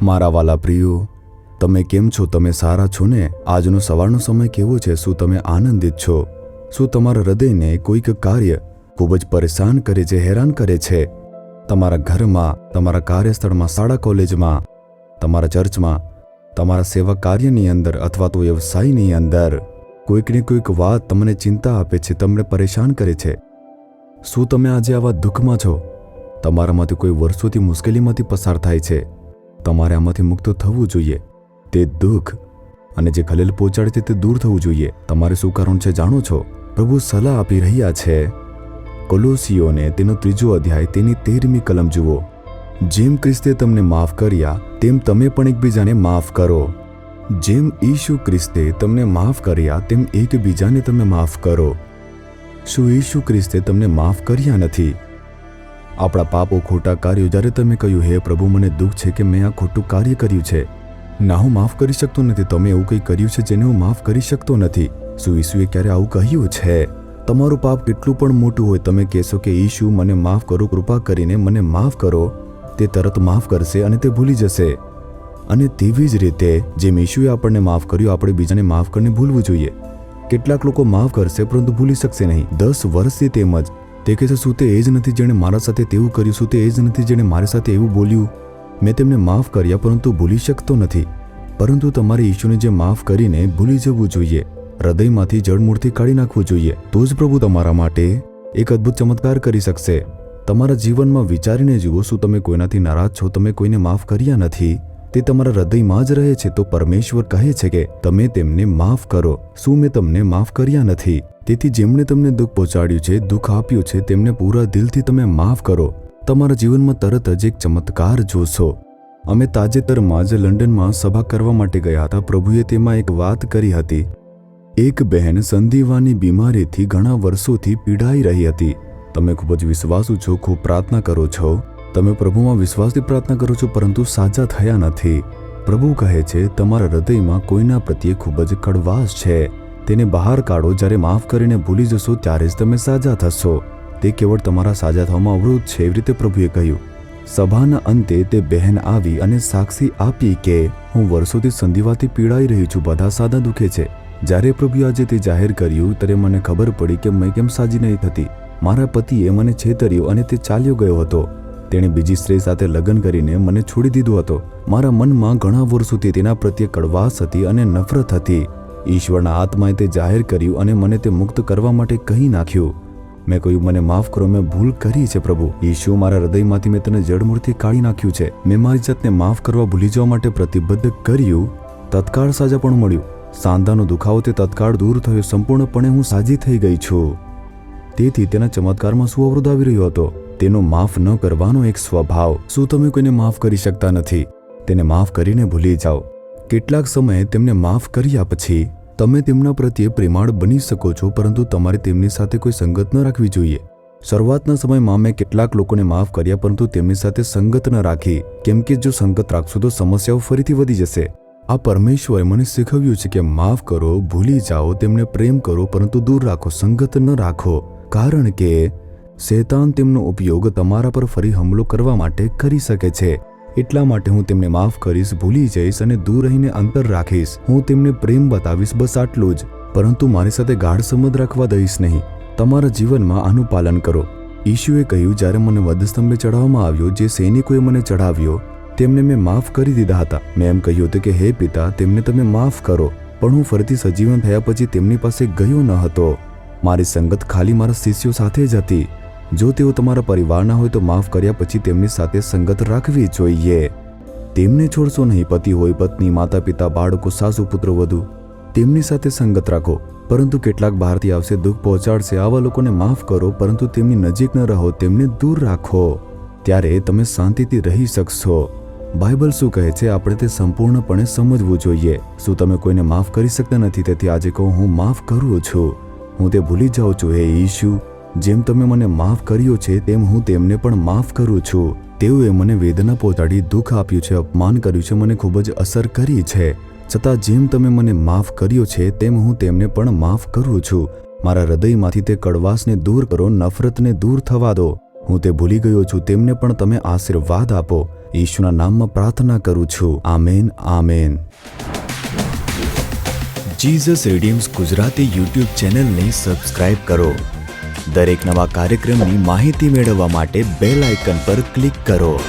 મારા વાલા પ્રિયો, તમે કેમ છો? તમે સારા છો ને? આજનો સવારનો સમય કેવો છે? શું તમે આનંદિત છો? શું તમારા હૃદયને કોઈક કાર્ય ખૂબ જ પરેશાન કરે છે, હેરાન કરે છે? તમારા ઘરમાં, તમારા કાર્યસ્થળમાં, શાળા કોલેજમાં, તમારા ચર્ચમાં, તમારા સેવા કાર્યની અંદર અથવા તો વ્યવસાયની અંદર કોઈકને કોઈક વાત તમને ચિંતા આપે છે, તમને પરેશાન કરે છે. શું તમે આજે આવા દુઃખમાં છો? તમારામાંથી કોઈ વર્ષોથી મુશ્કેલીમાંથી પસાર થાય છે. તમારે આમાંથી મુક્ત થવું જોઈએ. તે દુઃખ અને જે ખલેલ પહોંચાડે છે તે દૂર થવું જોઈએ. તમારે શું કારણ છે જાણો છો? પ્રભુ સલાહ આપી રહ્યા છે. કોલોસીઓને તેનો 3 અધ્યાય તેની 13મી કલમ જુઓ. જેમ ખ્રિસ્તે તમને માફ કર્યા તેમ તમે પણ એકબીજાને માફ કરો. જેમ ઈસુ ખ્રિસ્તે તમને માફ કર્યા તેમ એકબીજાને તમે માફ કરો. શું ઈસુ ખ્રિસ્તે તમને માફ કર્યા નથી? આપણા પાપો, ખોટા કાર્યો, જ્યારે તમે કહ્યું, હે પ્રભુ મને દુઃખ છે કે મેં આ ખોટું કાર્ય કર્યું છે, ના હું માફ કરી શકતો નથી, તમે એવું કંઈ કર્યું છે જેને હું માફ કરી શકતો નથી. શું ઈસુએ ક્યારે આવું કહ્યું છે? તમારું પાપ કેટલું પણ મોટું હોય, તમે કહેશો કે ઈસુ મને માફ કરો, કૃપા કરીને મને માફ કરો, તે તરત માફ કરશે અને તે ભૂલી જશે. અને તેવી જ રીતે જેમ ઈસુએ આપણને માફ કર્યું, આપણે બીજાને માફ કરીને ભૂલવું જોઈએ. કેટલાક લોકો માફ કરશે પરંતુ ભૂલી શકશે નહીં. 10 વર્ષથી તેમજ તે કહે છે, શું તે એ જ નથી જેણે મારા સાથે તેવું કર્યું? શું તે એ જ નથી જેણે મારી સાથે એવું બોલ્યું? મેં તેમને માફ કર્યા પરંતુ ભૂલી શકતો નથી. પરંતુ તમારે ઈસુને જે માફ કરીને ભૂલી જવું જોઈએ, હૃદયમાંથી જળમૂળથી કાઢી નાખવું જોઈએ. તો જ પ્રભુ તમારા માટે એક અદ્ભુત ચમત્કાર કરી શકશે. તમારા જીવનમાં વિચારીને જુઓ, શું તમે કોઈનાથી નારાજ છો? તમે કોઈને માફ કર્યા નથી? તે તમારા હૃદયમાં જ રહે છે. તો પરમેશ્વર કહે છે કે તમે તેમને માફ કરો. શું મેં તમને માફ કર્યા નથી? તેથી જેમણે તમને દુઃખ પહોંચાડ્યું છે, દુઃખ આપ્યું છે, તેમને પૂરા દિલથી તમે માફ કરો. તમારા જીવનમાં તરત જ એક ચમત્કાર જોશો. અમે તાજેતરમાં જ લંડનમાં સભા કરવા માટે ગયા હતા. પ્રભુએ તેમાં એક વાત કરી હતી. એક બહેન સંધિવાની બીમારીથી ઘણા વર્ષોથી પીડાઈ રહી હતી. તમે ખૂબ જ વિશ્વાસુ છો, ખૂબ પ્રાર્થના કરો છો, તમે પ્રભુમાં વિશ્વાસથી પ્રાર્થના કરો છો, પરંતુ સાજા થયા નથી. પ્રભુ કહે છે તમારા હૃદયમાં કોઈના પ્રત્યે ખૂબ જ કડવાશ છે, તેને બહાર કાઢો. જ્યારે માફ કરીને ભૂલી જશો ત્યારે જ તમે સાજા થશો. તે કેવળ તમારા સાજા થવામાં અવરોધ છે, એવી રીતે પ્રભુએ કહ્યું. સભાના અંતે તે બહેન આવી અને સાક્ષી આપી કે હું વર્ષોથી સંધિવાથી પીડાઈ રહી છું, બધા સાદા દુખે છે. જ્યારે પ્રભુએ આજે તે જાહેર કર્યું ત્યારે મને ખબર પડી કે મેં કેમ સાજી નહીં થતી. મારા પતિએ મને છેતર્યો અને તે ચાલ્યો ગયો હતો. તેણે બીજી સ્ત્રી સાથે લગ્ન કરીને મને છોડી દીધો હતો. મારા મનમાં ઘણા વર્ષોથી તેના પ્રત્યે કડવાશ હતી અને નફરત હતી. ઈશ્વરના આત્માએ તે જાહેર કર્યું અને મને તે મુક્ત કરવા માટે કહી નાખ્યું. મેં કહ્યું, મને માફ કરો, મેં ભૂલ કરી છે પ્રભુ. ઈશુ, મારા હૃદયમાંથી મેં તને જડમૂળથી કાઢી નાખ્યું છે. મેં મારી જાતને માફ કરવા ભૂલી જવા માટે પ્રતિબદ્ધ કર્યું. તત્કાળ સાજા પણ મળ્યું. સાંધાનો દુખાવો તે તત્કાળ દૂર થયો. સંપૂર્ણપણે હું સાજી થઈ ગઈ છું. તેથી તેના ચમત્કારમાં શું અવરોધ આવી રહ્યો હતો? તેનો માફ ન કરવાનો એક સ્વભાવ. શું તમે કોઈને માફ કરી શકતા નથી? તેને માફ કરીને ભૂલી જાઓ. કેટલાક સમયે તેમને માફ કર્યા પછી તમે તેમના પ્રત્યે પ્રેમાળ બની શકો છો, પરંતુ તમારે તેમની સાથે કોઈ સંગત ન રાખવી જોઈએ. શરૂઆતના સમયમાં મેં કેટલાક લોકોને માફ કર્યા, પરંતુ તેમની સાથે સંગત ન રાખી, કેમ કે જો સંગત રાખશો તો સમસ્યાઓ ફરીથી વધી જશે. આ પરમેશ્વરે મને શીખવ્યું છે કે માફ કરો, ભૂલી જાઓ, તેમને પ્રેમ કરો, પરંતુ દૂર રાખો, સંગત ન રાખો. કારણ કે શૈતાન તેમનો ઉપયોગ તમારા પર ફરી હુમલો કરવા માટે કરી શકે છે. એટલા માટે હું તેમને માફ કરીશ, ભૂલી જઈશ અને દૂર રહીને અંતર રાખીશ. હું તેમને પ્રેમ બતાવીશ, બસ આટલું જ. પરંતુ મારી સાથે ગાઢ સંબંધ રાખવા દઈશ નહીં. તમારા જીવનમાં આનું પાલન કરો. ઈશુએ કહ્યું, જ્યારે મને વધસ્તંભે ચડાવવામાં આવ્યો, જે સૈનિકોએ મને ચડાવ્યો, તેમને મેં માફ કરી દીધા હતા. મેં એમ કહ્યું હતું કે હે પિતા, તેમને તમે માફ કરો. પણ હું ફરીથી સજીવન થયા પછી તેમની પાસે ગયો ન હતો. મારી સંગત ખાલી મારા શિષ્યો સાથે જ હતી. જો તેઓ તમારા પરિવારના હોય તો માફ કર્યા પછી તેમની સાથે સંગત રાખવી જોઈએ. તેમને છોડશો નહીં. પતિ હોય, પત્ની, માતા પિતા, બાળકો, સાસુ, પુત્ર, વધુ, તેમની સાથે સંગત રાખો. પરંતુ કેટલાક બહારથી આવશે, દુઃખ પહોંચાડશે, આવા લોકોને માફ કરો, પરંતુ તેમની નજીક ન રહો, તેમને દૂર રાખો. ત્યારે તમે શાંતિથી રહી શકશો. બાઇબલ શું કહે છે આપણે તે સંપૂર્ણપણે સમજવું જોઈએ. શું તમે કોઈને માફ કરી શકતા નથી? તેથી આજે કહો, હું માફ કરું છું. હું તે ભૂલી જાઉં છું. હે ઈશુ, જેમ તમે મને માફ કર્યો છે તેમ હું તેમને પણ માફ કરું છું. તેઓએ મને વેદના પહોંચાડી, દુઃખ આપ્યું છે, અપમાન કર્યું છે, મને ખૂબ જ અસર કરી છે. છતાં જેમ તમે મને માફ કર્યો છે તેમ હું તેમને પણ માફ કરું છું. મારા હૃદયમાંથી તે કડવાશને દૂર કરો, નફરતને દૂર થવા દો. હું તે ભૂલી ગયો છું. તેમને પણ તમે આશીર્વાદ આપો. ઈશુના નામમાં પ્રાર્થના કરું છું. Amen, amen. Jesus redeems Gujarati YouTube ચેનલને સબસ્ક્રાઇબ કરો. દરેક નવા કાર્યક્રમની માહિતી મેળવવા માટે બેલ આઇકન પર ક્લિક કરો.